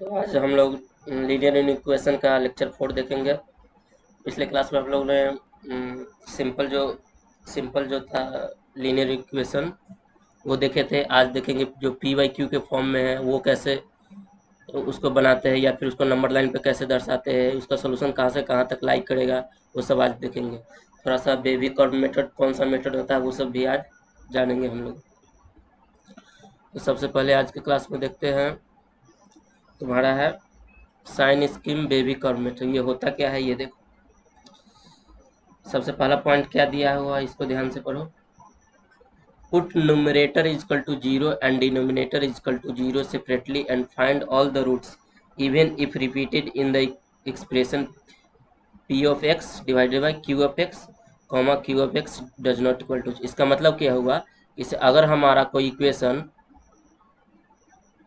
तो आज हम लोग लीनियर इक्वेशन का लेक्चर 4 देखेंगे। पिछले क्लास में हम लोग ने सिंपल जो सिंपल जो था लीनियर इक्वेशन वो देखे थे। आज देखेंगे जो पी वाई क्यू के फॉर्म में है वो कैसे उसको बनाते हैं, या फिर उसको नंबर लाइन पे कैसे दर्शाते हैं, उसका सोल्यूशन कहाँ से कहाँ तक लाइक करेगा, वो सब आज देखेंगे। थोड़ा सा बेसिक और मेथड कौन सा मेथड होता है वो सब भी आज जानेंगे हम लोग। तो सबसे पहले आज के क्लास में देखते हैं, तुम्हारा है sign scheme wavy curve method. ये होता क्या है ये देखो। सबसे पहला पॉइंट क्या दिया हुआ है इसको ध्यान से पढ़ो। Put numerator is equal to 0 and denominator is equal to 0 separately and find all the roots even if repeated in the expression p of x divided by q of x comma q of x does not equal to. इसका मतलब क्या हुआ, इसे अगर हमारा कोई equation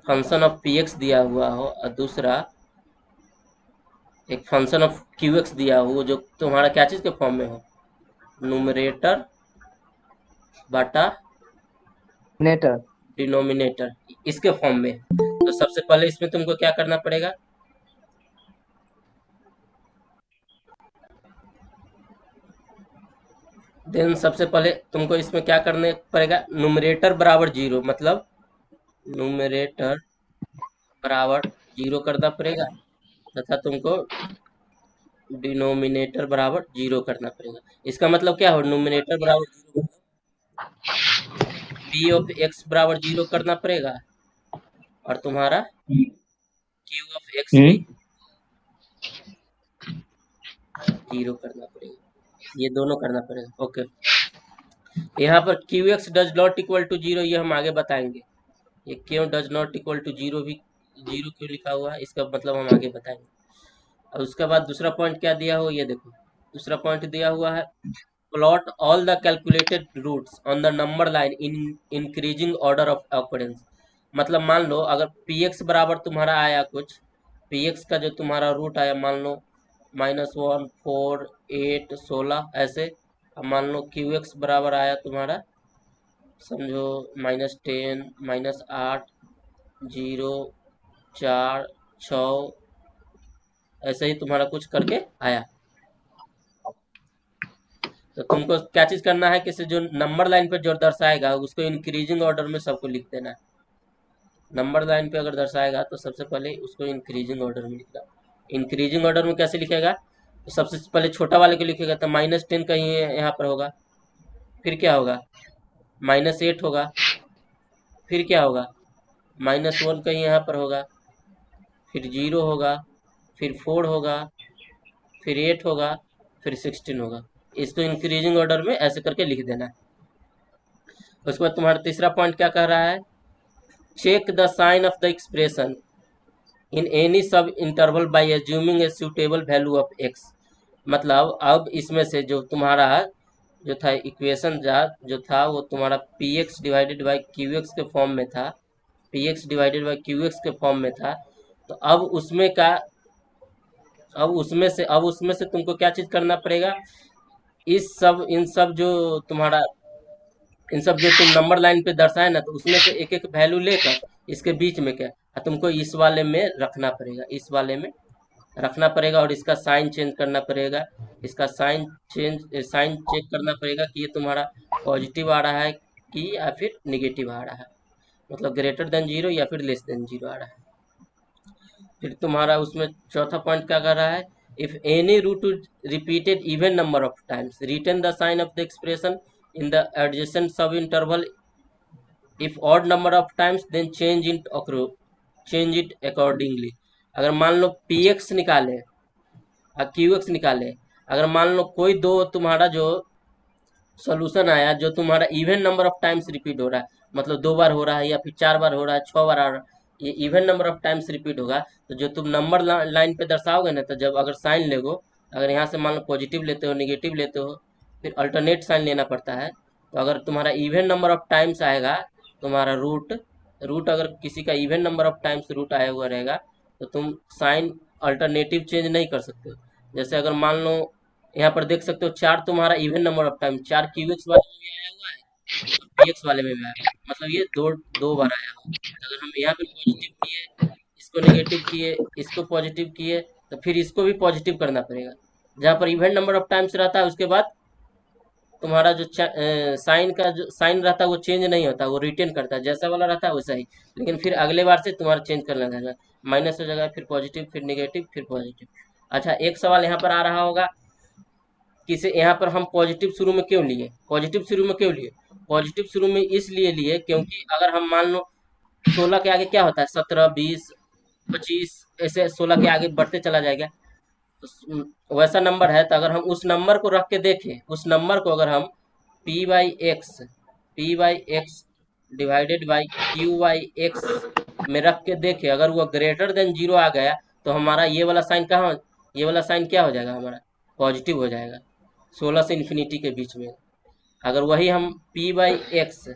function of px दिया हुआ हो और दूसरा एक फंक्शन ऑफ qx दिया हो जो तुम्हारा क्या चीज के फॉर्म में हो, न्यूमरेटर बटा नेटर। डिनोमिनेटर, इसके फॉर्म में। तो सबसे पहले इसमें तुमको क्या करना पड़ेगा, देन सबसे पहले तुमको इसमें क्या करने पड़ेगा, न्यूमरेटर बराबर 0, मतलब न्यूमरेटर बराबर 0 करना पड़ेगा तथा तुमको डिनोमिनेटर बराबर 0 करना पड़ेगा। इसका मतलब क्या हो, न्यूमरेटर बराबर 0 पी ऑफ एक्स बराबर 0 करना पड़ेगा और तुम्हारा क्यू ऑफ एक्स भी हम्म 0 करना पड़ेगा। ये दोनों करना पड़ेगा। ओके, यहाँ पर Q X does not equal to 0 ये हम आगे बताएंगे। ये क्यों डज नॉट इक्वल टू 0 भी 0 क्यों लिखा हुआ है इसका मतलब हम आगे बताएंगे। और उसके बाद दूसरा पॉइंट क्या दिया हो ये देखो। दूसरा पॉइंट दिया हुआ है, plot all the calculated roots on the number line in increasing order of occurrence. मतलब मान लो अगर पी एक्स बराबर तुम्हारा आया कुछ, पी एक्स का जो तुम्हारा रूट आया मान लो -1 4 8 16 ऐसे। अब मान लो क्यू एक्स बराबर आया तुम्हारा, समझो -10 -8 0 4 6 ऐसे ही तुम्हारा कुछ करके आया। तो तुमको क्या चीज करना है कि जो नंबर लाइन पे जो दर्शाएगा उसको इंक्रीजिंग ऑर्डर में सबको लिख देना है। नंबर लाइन पे अगर दर्शाएगा तो सबसे पहले उसको इंक्रीजिंग ऑर्डर में लिखना। इंक्रीजिंग ऑर्डर में कैसे लिखेगा, तो सबसे पहले छोटा वाले को लिखेगा तो -10 कहीं यहाँ पर होगा, फिर क्या होगा -8 होगा, फिर क्या होगा -1 कहीं यहाँ पर होगा, फिर 0 होगा, फिर 4 होगा, फिर 8 होगा, फिर 16 होगा। इसको इंक्रीजिंग ऑर्डर में ऐसे करके लिख देना है। उसके बाद तुम्हारा तीसरा पॉइंट क्या कह रहा है, check the sign of the expression in any sub interval by assuming a suitable value of X. मतलब अब इसमें से जो तुम्हारा जो था इक्वेशन जो था वो तुम्हारा P x divided by Q x के फॉर्म में था, P x divided by Q x के फॉर्म में था। तो अब उसमें से तुमको क्या चीज करना पड़ेगा, इन सब जो तुम्हारा इन सब जो तुम नंबर लाइन पे दर्शाए ना, तो उसमें से एक एक वैल्यू लेकर इसके बीच में क्या तुमको इस वाले में रखना पड़ेगा, इस वाले में रखना पड़ेगा और इसका साइन चेंज करना पड़ेगा। इसका साइन चेक करना पड़ेगा कि ये तुम्हारा पॉजिटिव आ रहा है कि या फिर निगेटिव आ रहा है, मतलब ग्रेटर देन 0 या फिर लेस देन 0 आ रहा है। फिर तुम्हारा उसमें चौथा पॉइंट क्या कर रहा है, if any root repeated even number of times return the sign of the expression in the adjacent sub interval, if odd number of times then change it accordingly. अगर मान लो पी एक्स निकाले और Q x निकाले, अगर मान लो कोई दो तुम्हारा जो सोल्यूशन आया जो तुम्हारा even number of times repeat हो रहा है, मतलब 2 बार हो रहा है या फिर 4 बार हो रहा है 6 बार आ रहा है, ये even number of times repeat होगा। तो जो तुम नंबर लाइन पे दर्शाओगे ना, तो जब अगर साइन लेगो, अगर यहाँ से मान लो पॉजिटिव लेते हो निगेटिव लेते हो, फिर अल्टरनेट साइन लेना पड़ता है। तो अगर तुम्हारा इवन नंबर ऑफ टाइम्स आएगा, तुम्हारा रूट रूट अगर किसी का even number of times root आया हुआ रहेगा, तो तुम साइन अल्टरनेटिव चेंज नहीं कर सकते हो। जैसे अगर मान लो यहाँ पर देख सकते हो 4 तुम्हारा even number of time, 4 Q x वाले में भी आया हुआ है और पी एक्स वाले में भी आया हुआ है, मतलब ये दो दो बार आया हुआ है। तो अगर हम यहाँ पे पॉजिटिव लिए, इसको नेगेटिव किए, इसको पॉजिटिव किए, तो फिर इसको भी पॉजिटिव करना पड़ेगा। जहाँ पर इवेंट नंबर ऑफ टाइम्स रहता है उसके बाद तुम्हारा जो साइन का जो साइन रहता है वो चेंज नहीं होता, वो रिटेन करता है, जैसा वाला रहता है वैसा ही। लेकिन फिर अगले बार से तुम्हारा चेंज करना रहेगा, माइनस हो जाएगा, फिर पॉजिटिव, फिर नेगेटिव, फिर पॉजिटिव। अच्छा, एक सवाल यहाँ पर आ रहा होगा कि इसे यहाँ पर हम पॉजिटिव शुरू में क्यों लिए, पॉजिटिव शुरू में क्यों लिए? पॉजिटिव शुरू में इसलिए लिए क्योंकि अगर हम मान लो 16 के आगे क्या होता है, 17, 20, 25, ऐसे 16 के आगे बढ़ते चला जाएगा। वैसा नंबर है, तो अगर हम उस नंबर को रख के देखें, उस नंबर को अगर हम P by x divided by Q by x में रख के देखें, अगर वो ग्रेटर देन जीरो आ गया तो हमारा ये वाला साइन कहाँ, ये वाला साइन क्या हो जाएगा, हमारा पॉजिटिव हो जाएगा 16 से इन्फिनिटी के बीच में। अगर वही हम P by x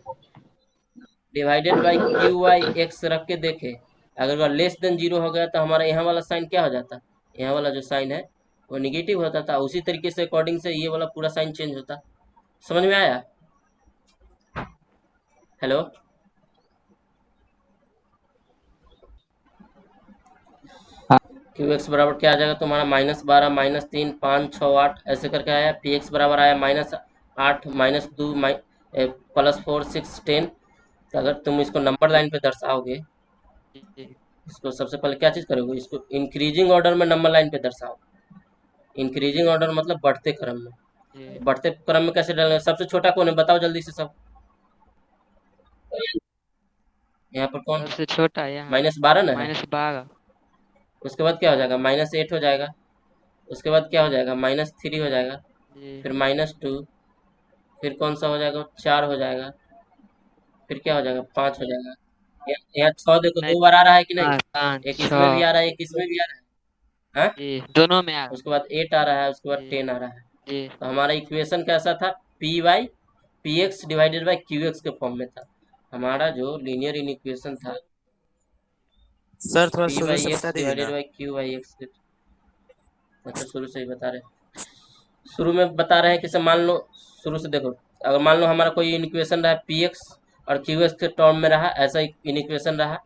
divided by Q by x रख के देखें, अगर वह लेस देन जीरो हो गया तो हमारा यहाँ वाला साइन क्या हो जाता, यहाँ वाला जो साइन है वो निगेटिव होता था। उसी तरीके से अकॉर्डिंग से ये वाला पूरा साइन चेंज होता। समझ में आया? हेलो? हाँ। क्यू एक्स बराबर क्या आ जाएगा तुम्हारा, -12, -3, 5, 6, 8 ऐसे करके आया। पी एक्स बराबर आया -8, -2, +4, 6, 10। तो अगर तुम इसको नंबर लाइन पे दर्शाओगे, जी इसको सबसे पहले क्या चीज़ करोगे, इसको इंक्रीजिंग ऑर्डर में नंबर लाइन पे दर्शाओ। इंक्रीजिंग ऑर्डर मतलब बढ़ते क्रम में। जी बढ़ते क्रम में कैसे डालेंगे, सबसे छोटा कौन है बताओ जल्दी से सब। यहाँ पर कौन, सबसे छोटा यहाँ -12 ना है। -12। उसके बाद क्या हो जाएगा, -8 हो जाएगा। उसके बाद क्या हो जाएगा, -3 हो जाएगा। जी फिर -2, फिर कौन सा हो जाएगा, 4 हो जाएगा। फिर क्या हो जाएगा, 5 हो जाएगा। यहाँ 6 देखो नहीं, 2 बार आ रहा है कि नहीं, 5, 5, एक इसमें भी 6। आ रहा है, एक इसमें भी आ रहा है। हाँ? जी दोनों में आ रहा उसके बाद 8 आ रहा है, उसके बाद है। 10 आ रहा है। जी तो हमारा इक्वेशन कैसा था, P x divided by Q x के फॉर्म में था। हमारा जो लीनियर इन इक्वेशन था, सर थोड़ा पी शुरू बाई से एक्स बता दीजिए डिवाइडेड ना। बाई क्यू बाई एक्स के। अच्छा, शुरू से ही बता रहे हैं। शुरू में बता रहे हैं कि मान लो, शुरू से देखो, अगर मान लो हमारा कोई इक्वेशन रहा पी एक्स और क्यू एक्स के टर्म में रहा, ऐसा इक्वेशन रहा।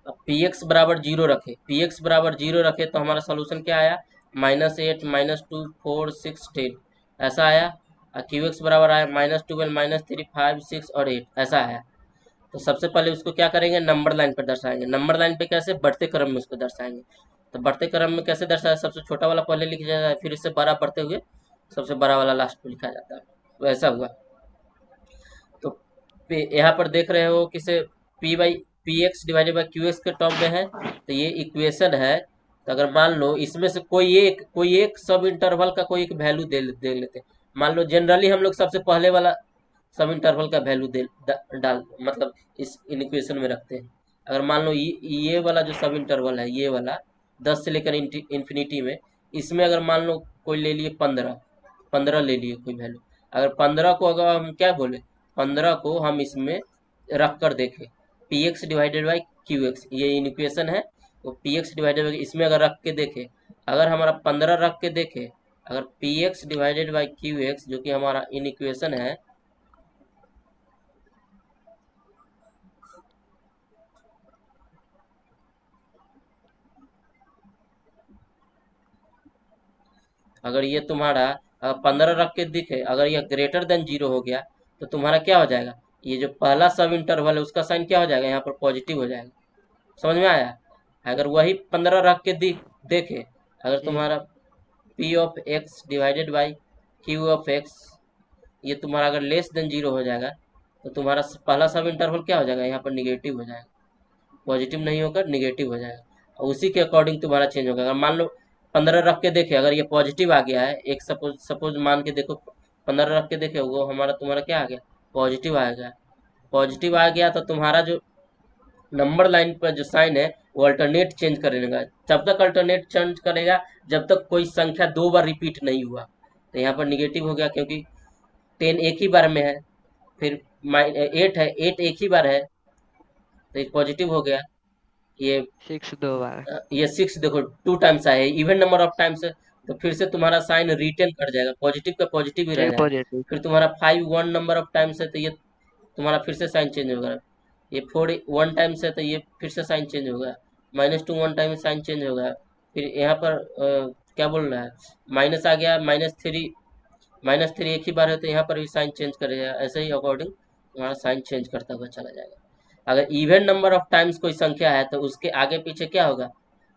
अब पी एक्स बराबर जीरो रखे, पी एक्स बराबर जीरो रखे तो हमारा सोल्यूशन क्या आया, -8, -2, 4, 6, 10 ऐसा आया। और क्यू एक्स बराबर आया -12, -3, 5, 6 और 8 ऐसा आया। तो सबसे पहले उसको क्या करेंगे, नंबर लाइन पर दर्शाएंगे। नंबर लाइन पे कैसे, बढ़ते क्रम में उसको दर्शाएंगे। तो बढ़ते क्रम में कैसे दर्शाया, सबसे छोटा वाला पहले लिखा जाता है, फिर इससे बड़ा बढ़ते हुए सबसे बड़ा वाला लास्ट में लिखा जाता है। तो ऐसा हुआ। तो यहाँ पर देख रहे हो कि से P x divided by Q x के टर्म में है, तो ये इक्वेशन है। तो अगर मान लो इसमें से कोई एक सब इंटरवल का कोई एक वैल्यू दे लेते हैं। मान लो जनरली हम लोग सबसे पहले वाला सब इंटरवल का वैल्यू डाल मतलब इस इक्वेशन में रखते हैं। अगर मान लो ये वाला जो सब इंटरवल है, ये वाला 10 से लेकर इन्फिनिटी में, इसमें अगर मान लो कोई ले लिए 15, 15 ले लिए कोई वैल्यू। अगर 15 को अगर हम क्या बोले, 15 को हम इसमें रख कर देखें, P x divided by Q x, ये इक्वेशन है, वो पी एक्स डिवाइडेड बाई इसमें अगर रख के देखें, अगर हमारा 15 रख के देखें, अगर P x divided by Q x जो कि हमारा इन इक्वेशन है, अगर ये तुम्हारा 15 रख के दिखे, अगर यह ग्रेटर देन जीरो हो गया तो तुम्हारा क्या हो जाएगा, ये जो पहला सब इंटरवल है उसका साइन क्या हो जाएगा, यहाँ पर पॉजिटिव हो जाएगा। समझ में आया? अगर वही 15 रख के देखे, अगर जी तुम्हारा P of x divided by Q of x, ये तुम्हारा अगर लेस देन जीरो हो जाएगा तो तुम्हारा पहला सब इंटरवल क्या हो जाएगा, यहाँ पर निगेटिव हो जाएगा, पॉजिटिव नहीं होकर निगेटिव हो जाएगा। और उसी के अकॉर्डिंग तुम्हारा चेंज होगा। अगर मान लो 15 रख के देखे, अगर ये पॉजिटिव आ गया है, एक सपोज मान के देखो, 15 रख के देखे, वो तुम्हारा क्या आ गया, पॉजिटिव आ गया। पॉजिटिव आ गया तो तुम्हारा जो नंबर लाइन पर जो साइन है वो अल्टरनेट चेंज करेगा। तब तक अल्टरनेट चेंज करेगा जब तक कोई संख्या 2 बार रिपीट नहीं हुआ। तो यहाँ पर निगेटिव हो गया क्योंकि 10 एक ही बार में है, फिर 8 है, 8 एक ही बार है, तो ये पॉजिटिव हो गया। ये 6 2 बार। ये 6 देखो 2 टाइम्स आया, इवन नंबर ऑफ टाइम्स है, तो फिर से तुम्हारा साइन रिटर्न कर जाएगा, पॉजिटिव का पॉजिटिव ही रह फिर जाएगा। पॉजिटिव। फिर तुम्हारा 5 1 नंबर ऑफ टाइम्स है, तो ये तुम्हारा फिर से साइन चेंज होगा, ये 4 1 टाइम्स है तो ये फिर से साइन चेंज होगा। -2 1 टाइम साइन चेंज होगा। फिर यहाँ पर क्या बोल रहा है, माइनस आ गया, -3 एक ही बार है तो यहाँ पर भी साइन चेंज करेगा। ऐसे ही अकॉर्डिंग तुम्हारा साइन चेंज करता हुआ चला जाएगा। अगर इवन नंबर ऑफ टाइम्स कोई संख्या है तो उसके आगे पीछे क्या होगा,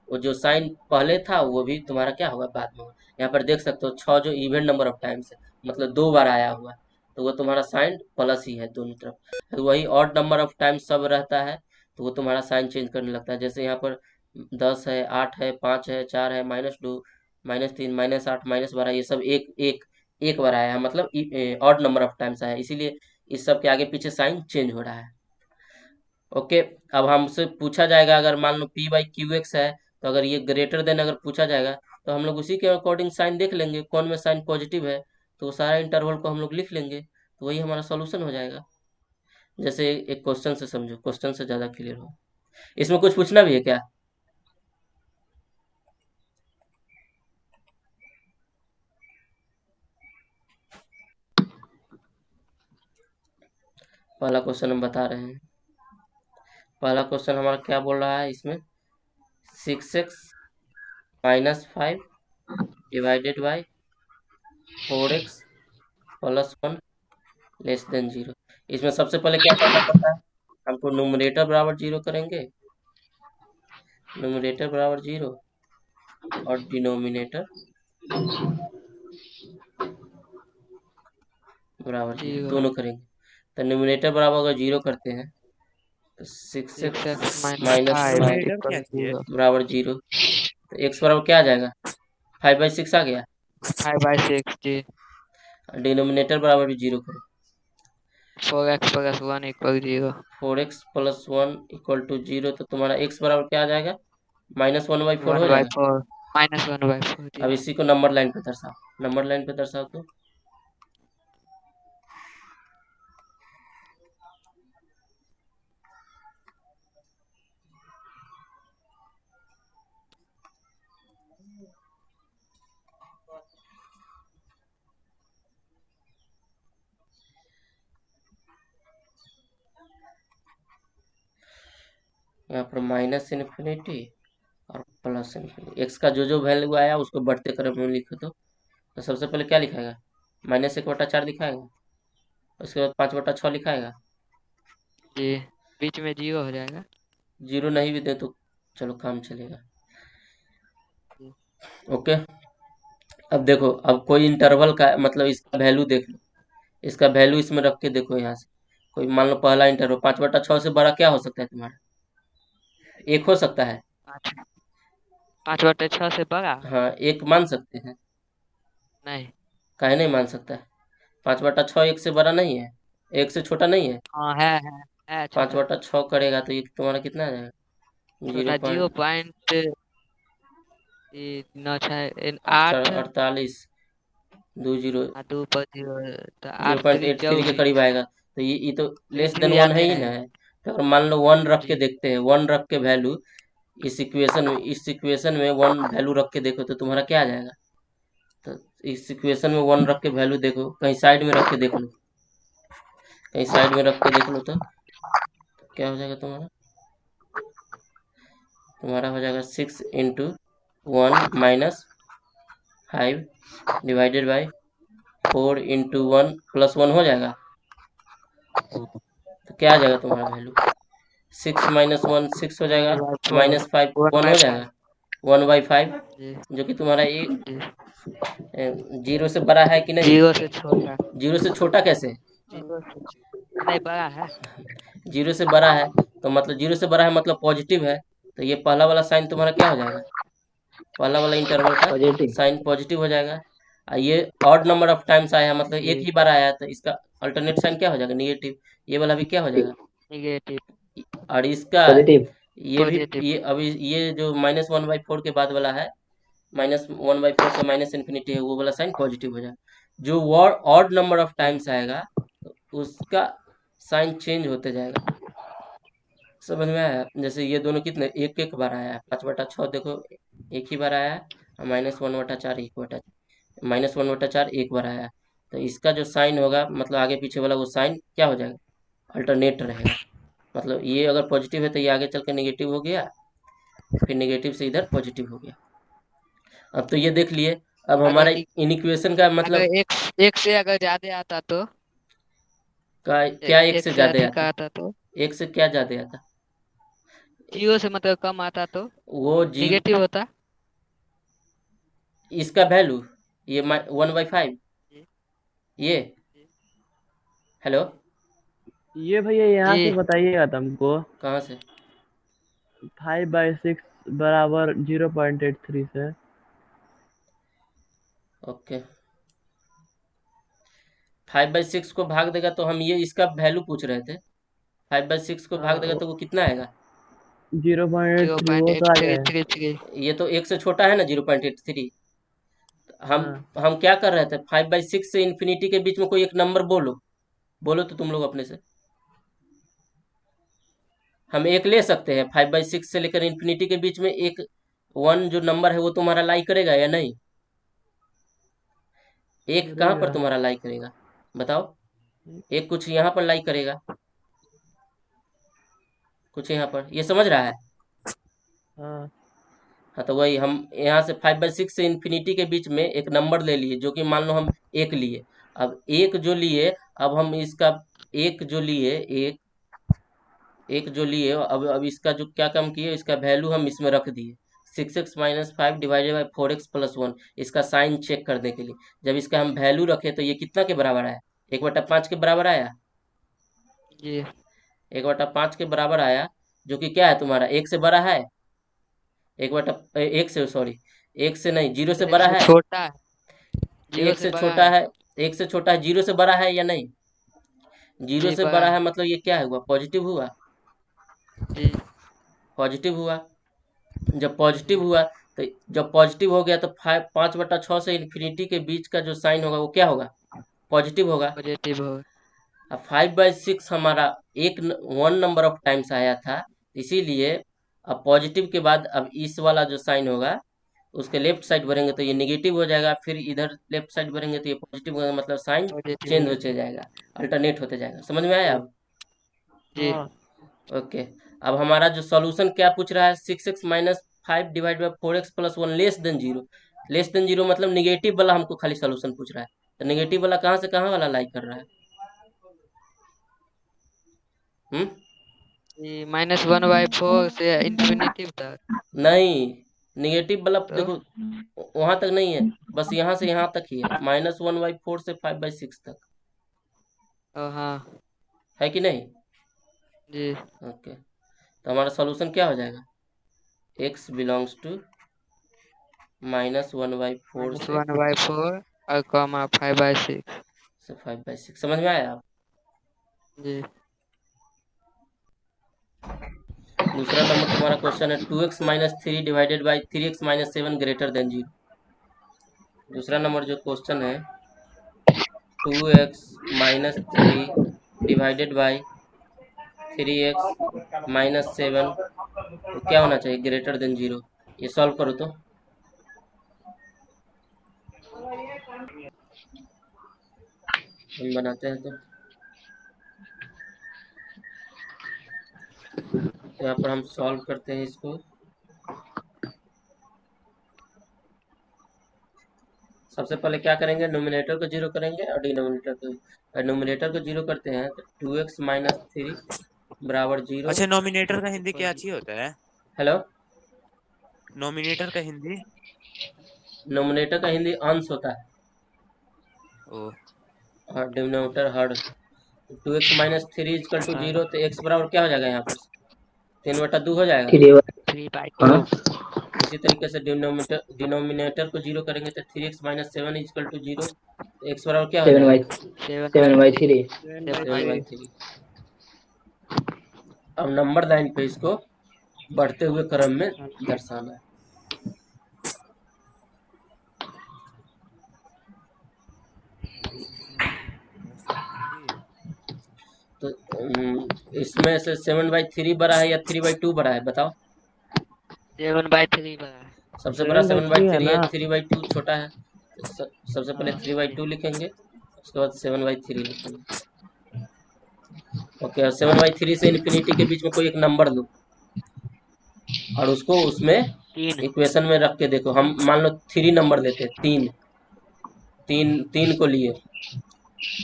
वो जो साइन पहले था वो भी तुम्हारा क्या होगा बाद में होगा। यहाँ पर देख सकते हो 6 जो इवन नंबर ऑफ टाइम्स है, मतलब 2 बार आया हुआ है, तो वो तुम्हारा साइन प्लस ही है दोनों तरफ। तो वही ऑड नंबर ऑफ टाइम्स सब रहता है तो वो तुम्हारा साइन चेंज करने लगता है। जैसे यहाँ पर 10 है, 8 है, 5 है, 4 है, -2, -3, -8, -12, ये सब एक एक एक बार आया है, मतलब ऑड नंबर ऑफ टाइम्स आया है, इसीलिए इस सब के आगे पीछे साइन चेंज हो रहा है। ओके, अब हमसे पूछा जाएगा अगर मान लो P/QX है, तो अगर ये ग्रेटर देन अगर पूछा जाएगा तो हम लोग उसी के अकॉर्डिंग साइन देख लेंगे, कौन में साइन पॉजिटिव है तो वो सारा इंटरवल को हम लोग लिख लेंगे, तो वही हमारा सॉल्यूशन हो जाएगा। जैसे एक क्वेश्चन से समझो, क्वेश्चन से ज़्यादा क्लियर हो। इसमें कुछ पूछना भी है क्या? पहला क्वेश्चन हम बता रहे हैं। पहला क्वेश्चन हमारा क्या बोल रहा है इसमें, 6x - 5 डिवाइडेड बाई 4x + 1 < 0। इसमें सबसे पहले क्या करना पड़ता है, हमको न्यूमरेटर बराबर 0 करेंगे, न्यूमरेटर बराबर 0 और डिनोमिनेटर बराबर 0 0 दोनों करेंगे। तो न्यूमरेटर बराबर अगर 0 करते हैं तो 6x 6x - - 5 न्यूमरेटर क्या किए? = 0 बराबर 0, तो x बराबर क्या आ जाएगा, 5/6 आ गया। 5/6 जी। डिनोमिनेटर बराबर भी 0 करो, 4x + 1 = 0 4x + 1 = 0, तो तुम्हारा x बराबर क्या आ जाएगा, -1/4 हो जाएगा। 1/4 -1/4 जी। अब इसी को नंबर लाइन पे दर्शाओ, नंबर लाइन पे दर्शाओ तो यहाँ पर -∞ और +∞, x का जो जो वैल्यू आया उसको बढ़ते क्रम में लिखो। तो सबसे पहले क्या लिखाएगा, -1/4 लिखाएगा, उसके बाद 5/6 लिखाएगा। जी, बीच में 0 हो जाएगा। 0 नहीं भी दे तो चलो काम चलेगा। जी। ओके, अब देखो, अब कोई इंटरवल का मतलब इसका वैल्यू देख लो, इसका वैल्यू इसमें रख के देखो। यहाँ से कोई मान लो पहला इंटरवल 5/6 से बड़ा क्या हो सकता है तुम्हारा, 1 हो सकता है। 5/6 से बड़ा? हाँ, 1 मान सकते हैं, नहीं। काहे नहीं मान सकता है, 5/6 1 से बड़ा नहीं है, 1 से छोटा नहीं है। हाँ है छोटा। 5/6 करेगा तो ये तुम्हारा कितना आ जाएगा, छोटा 0.8 0.48 20 2 पर 0 तो 8 3 0.83 के 24 करीब आएगा। तो ये तो तो लेस देन इसलिए 1 याद है नहीं ही ना आएगा। है। तो अगर मान लो 1 रख के जी देखते हैं, 1 रख के वैल्यू इस इक्वेशन में 1 वैल्यू रख के देखो तो तुम्हारा क्या आ जाएगा। तो इस इक्वेशन में 1 रख के वैल्यू देखो, कहीं साइड में रख के देख लो, कहीं साइड में रख के देख लो तो क्या हो जाएगा तुम्हारा, तुम्हारा हो जाएगा 6 × 1 - 5 डिवाइडेड बाई 4 × 1 + 1 हो जाएगा। तो क्या आ जाएगा तुम्हारा वैल्यू, 6 - 1 6 हो जाएगा, 1/4 -5 1 हो 1/5 जाएगा, 1/5, जी जो कि तुम्हारा ये जी। 0 से बड़ा है कि नहीं, 0 से छोटा। 0 से छोटा कैसे है, 0 से नहीं बड़ा है। 0 से बड़ा है, तो मतलब 0 से बड़ा है मतलब पॉजिटिव है, तो ये पहला वाला साइन तुम्हारा क्या हो जाएगा, पहला वाला इंटरवल का पॉजिटिव। साइन पॉजिटिव हो जाएगा। ये ऑड नंबर ऑफ टाइम्स आया है, मतलब एक जी ही बार आया है, तो इसका अल्टरनेट साइन क्या हो जाएगा, निगेटिव। ये वाला भी क्या हो जाएगा, नेगेटिव और इसका पॉजिटिव। ये भी, पॉजिटिव। ये अभी ये जो -1/4 के बाद वाला है, -1/4 से -∞ है, वो वाला साइन पॉजिटिव हो जाएगा। जो ऑड नंबर ऑफ जी टाइम्स आएगा उसका साइन चेंज होते जाएगा। समझ में आया, जैसे ये दोनों कितने एक एक बार आया है, 5/6 देखो एक ही बार आया है, और -1/4 -1/4 एक बार आया है। तो इसका जो साइन होगा मतलब आगे पीछे वाला वो साइन क्या हो जाएगा, अल्टरनेट रहेगा। मतलब ये अगर पॉजिटिव है तो ये आगे चल के नेगेटिव हो गया, फिर नेगेटिव से इधर पॉजिटिव हो गया। अब तो ये देख लिए, अब अगर हमारा इन इक्वेशन का अगर मतलब एक से अगर ज्यादा आता तो क्या एक एक से से ज्यादा अधिक आता? आता तो एक से क्या ज्यादा आता? जीरो से मतलब कम आता तो वो जीरो, निगेटिव होता। इसका वैल्यू ये 1/5, जी ये, हेलो, जी ये भैया यहाँ से जी बताइएगा तुमको। कहाँ से? 5/6 बराबर 0.83 से। ओके, 5/6 को भाग देगा तो हम ये इसका वैल्यू पूछ रहे थे। 5/6 को भाग हाँ, देगा तो वो कितना आएगा? 0.83 पॉइंट वो एट तो आ थ्री जाए। थ्री थ्री ये तो एक से छोटा है ना 0.83। हम हाँ, हम क्या कर रहे थे, 5/6 से इन्फिनिटी के बीच में कोई एक नंबर बोलो, बोलो तो तुम लोग अपने से। हम एक ले सकते हैं 5/6 से लेकर इन्फिनिटी के बीच में एक वन जो नंबर है वो तुम्हारा लाई करेगा या नहीं? एक कहाँ पर करेगा। तुम्हारा लाई करेगा, बताओ? एक कुछ यहाँ पर लाई करेगा, कुछ यहाँ पर, ये समझ रहा है? हाँ, हाँ, तो वही हम यहाँ से 5/6 से इन्फिनिटी के बीच में एक नंबर ले लिए, जो कि मान लो हम एक लिए। अब एक जो लिए, अब हम इसका एक जो लिए, एक जो लिए, अब इसका जो क्या काम किए, इसका वैल्यू हम इसमें रख दिए। 6x - 5 डिवाइडेड बाई 4x+1, इसका साइन चेक करने के लिए। जब इसका हम वैल्यू रखे तो ये कितना के बराबर आया? 1/5 के बराबर आया। जी 1/5 के बराबर आया, जो कि क्या है तुम्हारा, एक से बड़ा है। एक से, सॉरी, एक से नहीं, जीरो से एक बड़ा से है। छोटा है, जीरो एक से से बड़ा छोटा है। है, एक से छोटा है, जीरो से बड़ा है या नहीं? जीरो जी से बड़ा बड़ा है है। मतलब ये क्या हुआ, पॉजिटिव हुआ। जी पॉजिटिव हुआ। जब पॉजिटिव जी हुआ, तो जब पॉजिटिव हो गया तो 5/6 से इन्फिनिटी के बीच का जो साइन होगा वो क्या होगा, पॉजिटिव होगा। पॉजिटिव हो। अब 5/6 हमारा एक वन नंबर ऑफ टाइम्स आया था, इसीलिए अब पॉजिटिव के बाद अब इस वाला जो साइन होगा उसके लेफ्ट साइड बढ़ेंगे तो ये नेगेटिव हो जाएगा, फिर इधर लेफ्ट साइड बढ़ेंगे तो ये पॉजिटिव होगा, मतलब साइन पॉजिटिव चेंज हो। होते जाएगा, अल्टरनेट होते जाएगा। समझ में आया जी अब? जी हाँ, ओके। अब हमारा जो सॉल्यूशन क्या पूछ रहा है, 6x - 5 divide by 4x+1 less than zero. Less than zero मतलब निगेटिव वाला हमको खाली सॉल्यूशन पूछ रहा है। तो निगेटिव वाला कहाँ से कहाँ वाला लाई कर रहा है? हम्म? जी -1/4 से इंफिनिटी तक। नहीं, निगेटिव वाला तो देखो, वहां तक नहीं है, बस यहाँ से यहाँ तक ही है, -1/4 से 5/6 तक, हाँ है कि नहीं? जी ओके, तो हमारा सॉल्यूशन क्या हो जाएगा, x बिलोंग्स टू -1/4 -1/4 और कॉमा 5/6। से 5/6। समझ में आया? जी दूसरा नंबर तुम्हारा क्वेश्चन है 2x - 3 divided by 3x - 7 greater than zero. दूसरा नंबर जो क्वेश्चन है 2x - 3 डिवाइडेड बाई 3x - 7, क्या होना चाहिए, ग्रेटर देन जीरो। ये सॉल्व करो तो, हम बनाते हैं तो यहाँ पर हम सॉल्व करते हैं इसको। सबसे पहले क्या करेंगे, नोमिनेटर को जीरो करेंगे और डिनोमिनेटर को, नोमिनेटर को जीरो करते हैं तो 2x - 3 बराबर जीरो। अच्छा, नॉमिनेटर का हिंदी इक्वल क्या जी। अच्छी होता है? हेलो, नॉमिनेटर का हिंदी? नोमिनेटर का हिंदी अंश होता है ओ। और डिनोमिनेटर हर। 2x - 3 इजकल टू हाँ जीरो, तो x बराबर क्या हो जाएगा यहाँ पर, 3/2 हो जाएगा। 3/2। इसी तरीके से डिनोमिनेटर को जीरो करेंगे तो 3x - 7 इजकल टू जीरो, तो x बराबर क्या हो जाएगा, 7/3। 7/3। 7/3। अब नंबर लाइन पे इसको बढ़ते हुए क्रम में दर्शाना है। तो इसमें से 7/3 बड़ा है या 3/2 बड़ा है, बताओ? 7/3 बड़ा है। सबसे बड़ा 7/3 है 7/3 है, ना। 3/2 छोटा है। तो सबसे पहले हाँ 3/2 लिखेंगे, उसके बाद 7/3 लिखेंगे। ओके, और 7/3 से इन्फिनिटी के बीच में कोई एक नंबर लो और उसको उसमें 3 इक्वेशन में रख के देखो। हम मान लो 3 नंबर लेते हैं, 3 को लिए,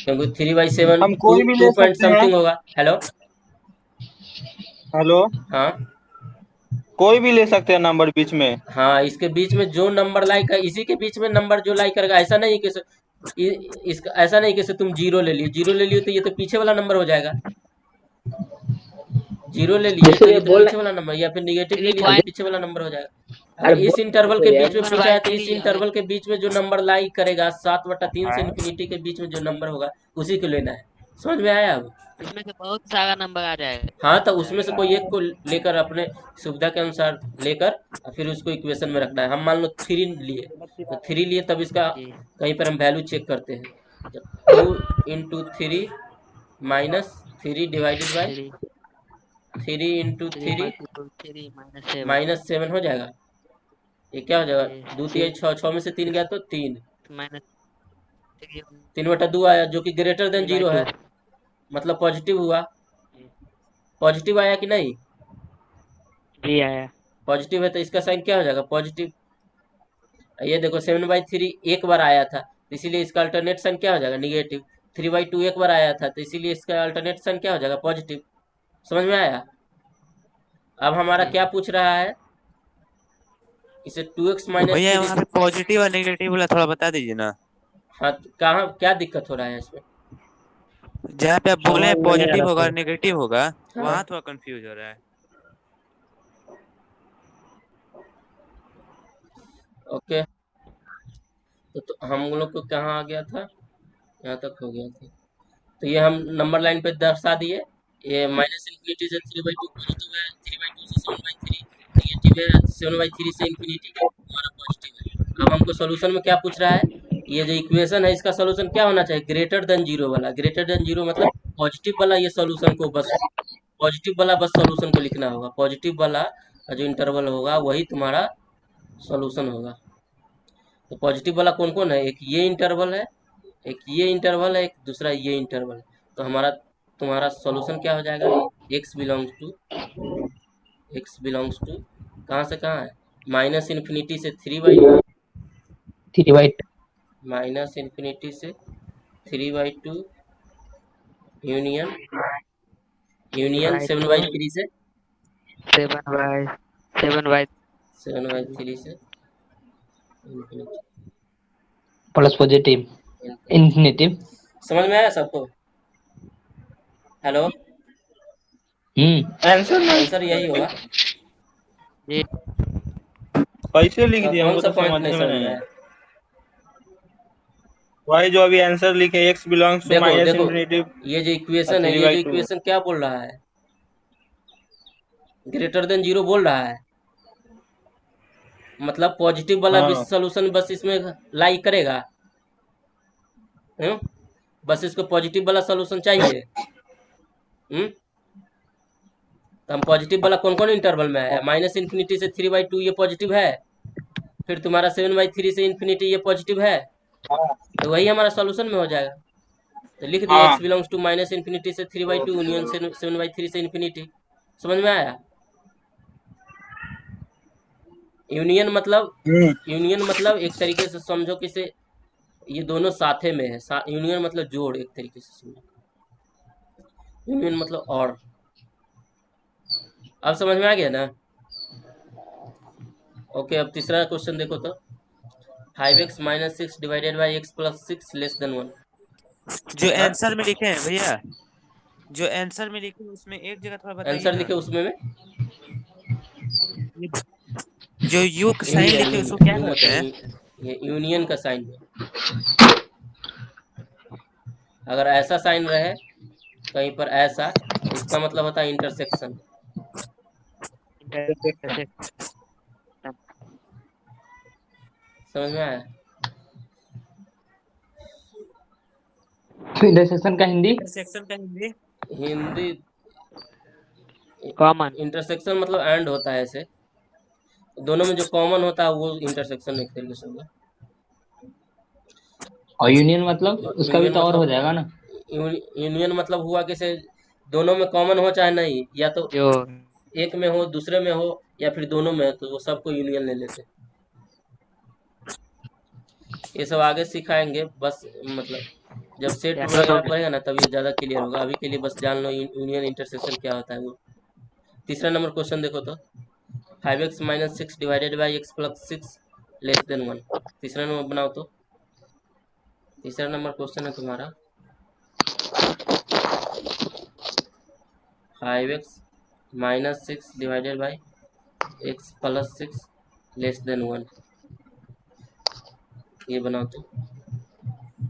क्योंकि 3/7 हम टू कोई भी टू ले पॉइंट सकते हैं। समथिंग होगा। हेलो, हेलो, हाँ कोई भी ले सकते हैं नंबर बीच में। हाँ, इसके बीच में जो नंबर लाई कर, इसी के बीच में नंबर जो लाई करेगा। ऐसा नहीं कि इसका ऐसा नहीं कि तुम जीरो ले लियो तो ये तो पीछे वाला नंबर हो जाएगा। जीरो ले लिए जैसे तो ये ये तो बोल पीछे वाला नंबर, या फिर निगेटिव ले 3 लिए तो पॉइंट पीछे वाला नंबर हो जाएगा। अरे अगर इस इंटरवल के बीच में 7 पूछा बाई है तो इस 3 इंटरवल के बीच में जो नंबर लाई करेगा 7/3 से हाँ इन्फिनिटी के बीच में जो नंबर होगा उसी को लेना है। समझ में आया अब? इसमें से बहुत सारा नंबर आ जाएगा। हाँ, तो उसमें से कोई एक को लेकर अपने सुविधा के अनुसार लेकर और फिर उसको इक्वेशन में रखना है। हम मान लो 3 लिए, तो 3 लिए तब इसका जी कहीं पर हम वैल्यू चेक करते हैं। 2 × 3 -3 डिवाइडेड बाई 3 3 × 3 मल्टीपल 3 -7 -7 हो जाएगा। ये क्या हो जाएगा? ये 2 तिहाई 6, 6 में से 3 गया तो 3, -3 3/2 आया जो कि ग्रेटर देन 0 3/2 है, मतलब पॉजिटिव हुआ। पॉजिटिव आया कि नहीं? जी आया। पॉजिटिव है तो इसका साइन क्या हो जाएगा? पॉजिटिव। ये देखो 7/3 एक बार आया था तो इसीलिए इसका अल्टरनेट साइन क्या हो जाएगा? निगेटिव। 3/2 एक बार आया था तो इसीलिए इसका अल्टरनेट साइन क्या हो जाएगा? पॉजिटिव। समझ में आया? अब हमारा जी क्या पूछ रहा है? इसे 2x भैया, -3। वहाँ पे पॉजिटिव और नेगेटिव वाला थोड़ा बता दीजिए ना। हाँ, तो कहाँ क्या दिक्कत हो रहा है इसमें? जहाँ पे आप बोले हैं समझ में नहीं आ पॉजिटिव रहा होगा और सर। नेगेटिव होगा, हाँ, वहाँ थोड़ा कंफ्यूज हो रहा है। ओके। तो हम लोग को कहाँ आ गया था? यहाँ तक हो गया था। तो ये हम नंबर लाइन पे दर्शा दिए। ये -इनफिनिटी से 3/2 पॉजिटिव है, 3/2 से 7/3 नेगेटिव है, 7/3 से इन्फिनिटी हमारा पॉजिटिव है। अब हमको सॉल्यूशन में क्या पूछ रहा है? ये जो इक्वेशन है इसका सॉल्यूशन क्या होना चाहिए? ग्रेटर देन जीरो वाला। ग्रेटर देन जीरो मतलब पॉजिटिव वाला ये सॉल्यूशन को बस, पॉजिटिव वाला बस सॉल्यूशन को लिखना होगा। पॉजिटिव वाला जो इंटरवल होगा वही तुम्हारा सॉल्यूशन होगा। तो पॉजिटिव वाला कौन कौन है? एक ये इंटरवल है, एक ये इंटरवल है, एक दूसरा ये इंटरवल है। तो हमारा तुम्हारा सॉल्यूशन क्या हो जाएगा? x बिलोंग्स टू कहाँ से कहाँ है? -इनफिनिटी से 3/2, 3/2 -इनफिनिटी से 3/2 यूनियन 3/2 7/3 से 7/7/3 7/3 से इन्फिनिटी। Plus positive infinitive. समझ में आया सबको? हेलो, आंसर नहीं आंसर यही होगा। जी कैसे लिख दिए, कौन हमको सा तो पॉइंट समझ नहीं में समझ नहीं में आया। आया? भाई जो अभी आंसर लिखे x बिलोंग्स टू देखो देखो, -इनफिनिटी ये जो इक्वेशन है, थ्री ये बाई जो टू इक्वेशन क्या बोल रहा है? ग्रेटर देन जीरो बोल रहा है। मतलब पॉजिटिव वाला भी हाँ सोल्यूशन बस इसमें लाई करेगा। हम्म? बस इसको पॉजिटिव वाला सोल्यूशन चाहिए। तो हम पॉजिटिव वाला कौन कौन इंटरवल में है? -इनफिनिटी से 3/2 ये पॉजिटिव है, फिर तुम्हारा 7/3 से इन्फिनिटी ये पॉजिटिव है, तो वही हमारा सॉल्यूशन में हो जाएगा। तो लिख दिए हाँ। x बिलोंग्स टू -इनफिनिटी से 3/2 यूनियन 7/3 से इन्फिनिटी। समझ में आया? यूनियन मतलब, हम्म। यूनियन मतलब एक तरीके से समझो कि से ये दोनों साथे में है। यूनियन मतलब जोड़, एक तरीके से समझो। यूनियन मतलब और। अब समझ में आ गया ना? ओके, अब तीसरा क्वेश्चन देखो तो। 5x -6 divided by x + 6 less than 1। जो हाँ, आंसर में लिखे हैं भैया, जो आंसर में लिखे हैं उसमें एक जगह थोड़ा बताइए आंसर ना। लिखे उसमें में ये जो यू यू साइन लिया, लिखे यू हैं उसको लिया, क्या यू कहते मतलब हैं? ये यूनियन का साइन है। अगर ऐसा साइन रहे कहीं पर ऐसा, तो इसका मतलब होता है इंटरसेक्शन। समझ में आया? इंटरसेक्शन का हिंदी इंटरसेक्शन का हिंदी? हिंदी कॉमन इंटरसेक्शन मतलब एंड होता है ऐसे, दोनों में जो कॉमन होता है वो इंटरसेक्शन एक तरीके से होगा। और यूनियन मतलब उसका भी यूनियन तो और हो मतलब, जाएगा ना। यूनियन मतलब हुआ कैसे? दोनों में कॉमन हो चाहे नहीं, या तो जो एक में हो दूसरे में हो या फिर दोनों में हो, तो वो सबको यूनियन ले लेते हैं। ये सब आगे सिखाएंगे, बस मतलब जब सेट क्या वगैरह पड़ेगा ना तब ये ज़्यादा क्लियर होगा। अभी के लिए बस जान लो यूनियन इंटरसेक्शन क्या होता है वो। तीसरा नंबर क्वेश्चन देखो तो, 5x minus 6 divided by x plus 6 less than 1। तीसरा नंबर बनाओ तो। तीसरा नंबर क्वेश्चन है तुम्हारा 5x minus 6 divided by x plus 6 less than 1। ये बनाओ तो।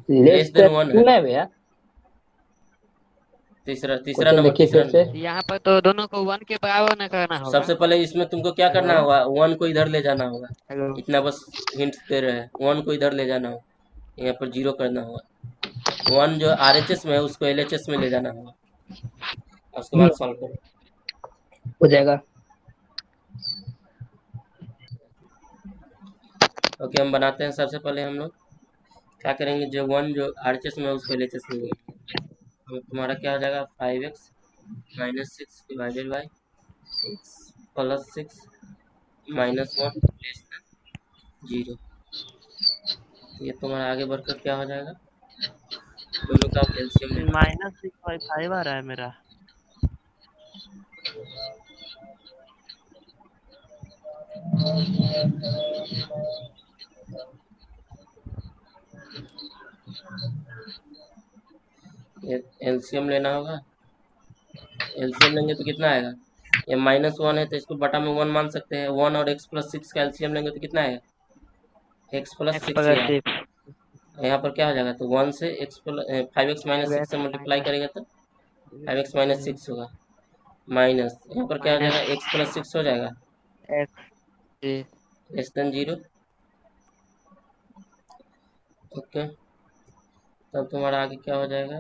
लेस देन 1 है। नहीं भैया, तीसरा तीसरा क्वेश्चन नंबर देखिए तीसरा फिर से। नंबर। यहाँ पर तो दोनों को 1 के बराबर न करना होगा। सबसे पहले इसमें तुमको क्या करना हेलो होगा, 1 को इधर ले जाना होगा। हेलो। इतना बस हिंट दे रहे हैं, 1 को इधर ले जाना होगा, यहाँ पर 0 करना होगा। 1 जो RHS में है उसको LHS में ले जाना होगा, उसके बाद सॉल्व करो। हो जाएगा। ओके, हम बनाते हैं। सबसे पहले हम लोग क्या करेंगे, जो 1 जो RHS में है उसको LHS में लेंगे। तो तुम्हारा क्या हो जाएगा, 5x minus 6 divided by x plus 6 minus 1 less than 0। ये तुम्हारा आगे बढ़कर क्या हो जाएगा, दोनों का एलसीएम लेना होगा। -6/5 आ रहा है मेरा। एलसीएम लेना होगा। एलसीएम लेंगे तो कितना आएगा, ये -1 है तो इसको बटा में 1 मान सकते हैं। 1 और x प्लस 6 का एलसीएम लेंगे तो कितना आएगा, x प्लस 6 ही आएगा। यहाँ पर क्या हो जाएगा, तो 1 से x प्लस 5x माइनस 6 से मल्टीप्लाई करेंगे तो 5x माइनस 6 होगा, माइनस यहाँ पर क्या हो जाएगा, x प्लस 6 हो जाएगा लेस देन 0। ओके, तब तुम्हारा आगे क्या हो जाएगा,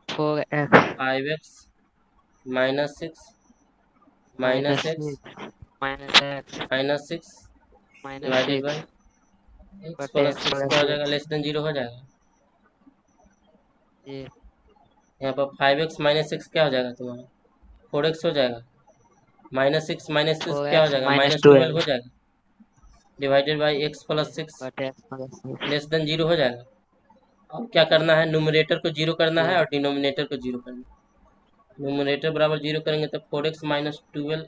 5x minus 6 minus x minus 6 divided by x plus 6 क्या हो जाएगा, लेस देन 0 हो जाएगा। यहाँ पर 5x माइनस 6 क्या हो जाएगा तुम्हारा, 4x हो जाएगा। माइनस 6 माइनस 6 क्या हो जाएगा, -12 हो जाएगा, divided by x plus 6 less than 0 हो जाएगा। अब क्या करना है, न्यूमरेटर को 0 करना है और डिनोमिनेटर को 0 करना है। न्यूमरेटर बराबर 0 करेंगे तो 4x माइनस 12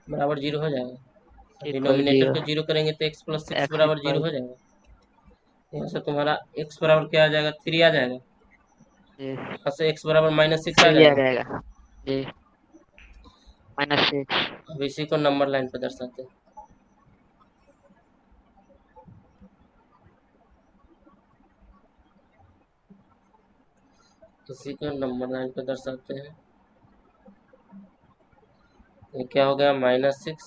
बराबर 0 हो जाएगा। डिनोमिनेटर को 0 करेंगे तो x प्लस 6 बराबर 0 हो जाएगा। यहाँ से तुम्हारा x बराबर क्या आ जाएगा, 3 आ जाएगा। यहाँ से x बराबर -6 आ जाएगा। अब इसी को नंबर लाइन पर दर्शाते हैं। इसी को नंबर लाइन पर दर्शाते हैं। ये क्या हो गया, -6,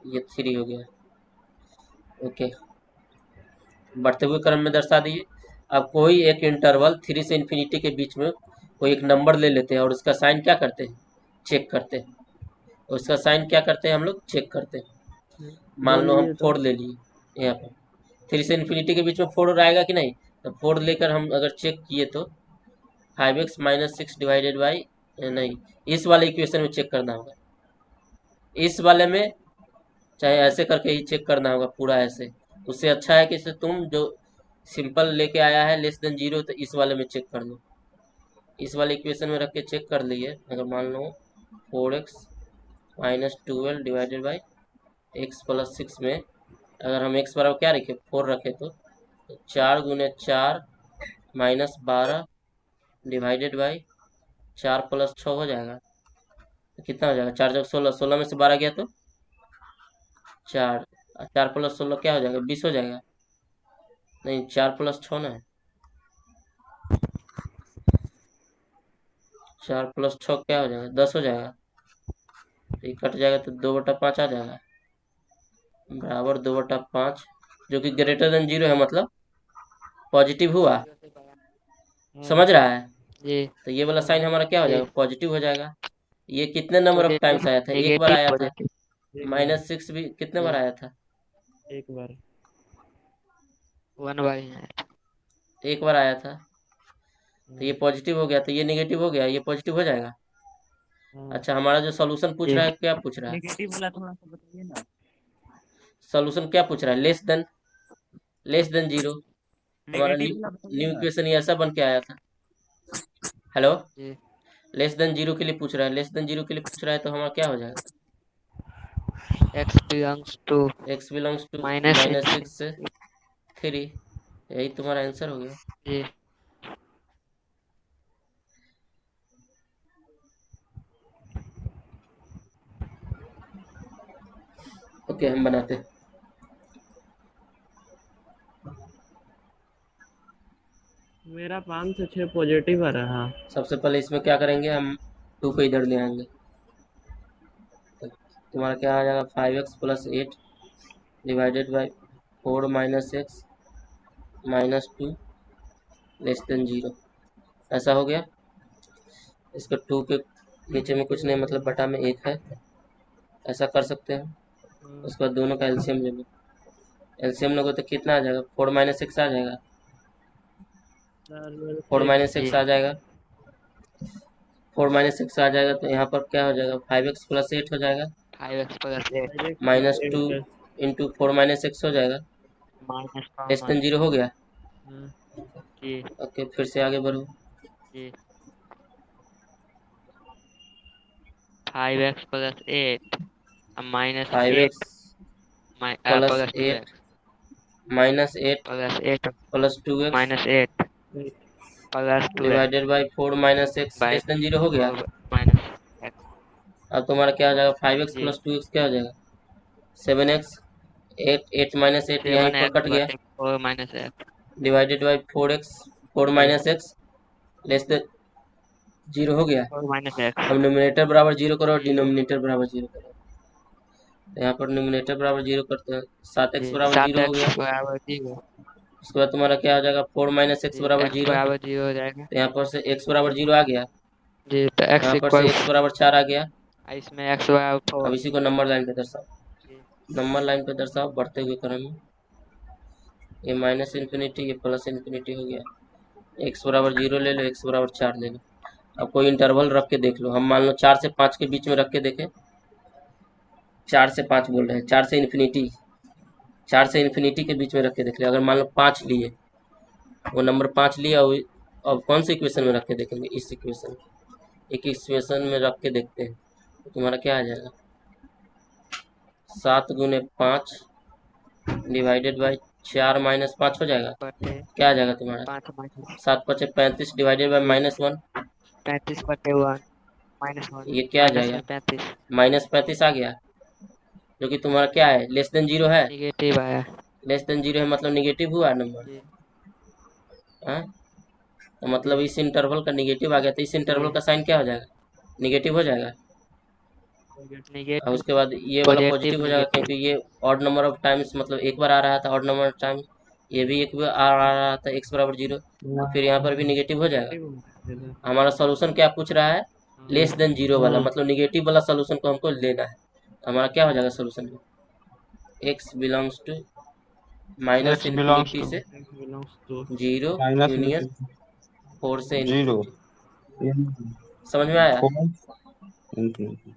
ये 3 हो गया। ओके, बढ़ते हुए क्रम में दर्शा दिए। अब कोई एक इंटरवल 3 से इन्फिनिटी के बीच में कोई एक नंबर ले लेते हैं और उसका साइन क्या करते हैं, चेक करते हैं। उसका साइन क्या करते हैं हम लोग, चेक करते हैं। मान लो हम बोलिए तो। 4 ले लिए, यहाँ पर 3 से इन्फिनिटी के बीच में 4 आएगा कि नहीं, तो 4 लेकर हम अगर चेक किए तो 5x माइनस 6 डिवाइडेड बाई, नहीं, इस वाले इक्वेशन में चेक करना होगा। इस वाले में चाहे ऐसे करके ही चेक करना होगा पूरा ऐसे। उससे अच्छा है कि इसे तुम जो सिंपल लेके आया है लेस देन 0, तो इस वाले में चेक कर लो। इस वाले इक्वेशन में रख के चेक कर लिए। अगर मान लो 4x minus 12 divided by x plus 6 में अगर हम x बराबर क्या रखे, 4 रखे, तो 4 गुने 4 माइनस 12 डिवाइडेड बाई 4 प्लस 6 हो जाएगा। तो कितना हो जाएगा, 4 जग 16, 16 में से 12 गया तो 4, 4 प्लस 16 क्या हो जाएगा, 20 हो जाएगा। नहीं, 4 प्लस 6 ना है, 4 प्लस 6 क्या हो जाएगा, 10 हो जाएगा। तो ये कट जाएगा तो 2/5 आ जाएगा, बराबर 2/5, जो कि ग्रेटर देन 0 है, मतलब पॉजिटिव हुआ। समझ रहा है, तो ये वाला साइन हमारा क्या हो जाएगा, पॉजिटिव हो जाएगा। ये कितने नंबर ऑफ टाइम्स आया था, एक बार आया था। एक बार, -6 भी कितने बार आया था, एक बार। एक बार आया था। तो ये पॉजिटिव हो गया, तो ये नेगेटिव हो गया, ये पॉजिटिव हो जाएगा। हाँ, अच्छा, हमारा जो सॉल्यूशन पूछ जी। रहा है, क्या पूछ रहा है? नेगेटिव वाला थोड़ा सा बताइए ना। सॉल्यूशन क्या पूछ रहा है? Less than zero. हमारा नेगेटिव वाला बताइए न्यू ना। इक्वेशन ये ऐसा बन के आया था। हेलो, जी लेस देन जीरो के लिए पूछ रहा है, लेस देन जीरो के लिए पूछ रहा है, तो हमारा क्या हो जाएगा? x belongs to x belongs to minus minus 6 six से 3। यही तुम्हारा आंसर हो गया। जी। ओके, हम बनाते हैं। मेरा 5 से 6 पॉजिटिव आ रहा। सबसे पहले इसमें क्या करेंगे, हम 2 को इधर ले आएंगे। तो तुम्हारा क्या आ जाएगा? 5x plus 8 divided by 4 minus x minus 2 less than zero. ऐसा हो गया। इसको 2 के नीचे में कुछ नहीं, मतलब बटा में 1 है। ऐसा कर सकते हैं। उसके बाद दोनों का एलसीएम ले लो। एलसीएम लोगे तो कितना आ जाएगा? 4 माइनस एक्स आ जाएगा। 4 माइनस जी एक्स आ जाएगा। 4 माइनस एक्स आ जाएगा, तो यहाँ पर क्या हो जाएगा? 5x प्लस 8 हो जाएगा 5x plus 8 minus 2 into 4 minus x हो जाएगा। minus लेस देन 4 जीरो हो गया। जी ओके, फिर से आगे बढ़ो। जी। 5x plus 8 minus 8 5x plus plus 8 2x minus 8 plus 8 plus 2x minus 8 plus 2x divided by 4 minus x by less than zero हो गया। 4 minus x अब तुम्हारा क्या हो जाएगा? 5x जी। प्लस 2x क्या हो जाएगा? 7x। 8 माइनस 8 यहीं पर 7x कट गया। by 4 minus x divided by 4x 4 minus x less than zero हो गया। 4 minus x अब न्यूमिनेटर बराबर जीरो करो और जी डिनोमिनेटर बराबर जीरो करो। तो यहाँ पर न्यूमिनेटर बराबर जीरो करते हैं। 7x जी। बराबर जीरो हो 7x गया। बराबर 0 उसके बाद तुम्हारा क्या हो जाएगा? 4 माइनस एक्स जी। बराबर x जीरो। बराबर 0 हो जाएगा तो यहाँ पर से x बराबर जीरो आ गया। जी। तो x यहाँ पर से x इक्वल्स बराबर 4 आ गया। इसमें x बराबर 4 अब इसी को नंबर लाइन पे दर्शाओ। जी नंबर लाइन पे दर्शाओ बढ़ते हुए क्रम में। ये माइनस इन्फिनिटी, ये प्लस इन्फिनिटी हो गया। x बराबर जीरो ले लो, x बराबर 4 ले लो। अब कोई इंटरवल रख के देख लो। हम मान लो 4 से 5 के बीच में रख के देखें। 4 से 5 बोल रहे हैं, 4 से इन्फिनिटी। 4 से इन्फिनिटी के बीच में रख के देख ले। अगर मान लो 5 लिए, वो नंबर 5 लिया, अब कौन सी इक्वेशन में रख के देखेंगे? इस इक्वेशन में। एक इक्वेशन में रख के देखते हैं, तो तुम्हारा क्या आ जाएगा? 7 गुने 5 डिवाइडेड बाई 4 माइनस 5 हो जाएगा। बटे क्या आ जाएगा तुम्हारा? 5 minus 7 पचे 35 डिवाइडेड बाई जी माइनस 1। 35 बटे 1 -1 ये क्या आ माइनस जाएगा? में 35 माइनस 35 आ गया, जो कि तुम्हारा क्या है? लेस देन जीरो है। निगेटिव आया लेस देन जीरो है मतलब निगेटिव हुआ नंबर। जी हाँ, तो मतलब जी इस इंटरवल का निगेटिव आ गया, तो इस इंटरवल जी। का साइन क्या हो जाएगा? निगेटिव हो जाएगा। और निगेटिव उसके बाद ये वाला पॉजिटिव पॉजिटिव हो जाएगा, निगेटिव क्योंकि ये ऑड नंबर ऑफ टाइम्स, मतलब एक बार आ रहा था ऑड नंबर ऑफ टाइम। ये भी एक बार आ रहा था x बराबर जीरो, तो फिर यहाँ पर भी निगेटिव हो जाएगा। हमारा सॉल्यूशन क्या पूछ रहा है? लेस देन जीरो वाला, मतलब निगेटिव वाला सॉल्यूशन को हमको लेना है। तो हमारा क्या हो जाएगा सॉल्यूशन में? x belongs to minus x belongs infinity to से जीरो माइनस यूनियन 4 से जीरो इन्फिनिटी। समझ में आया? Four infinity.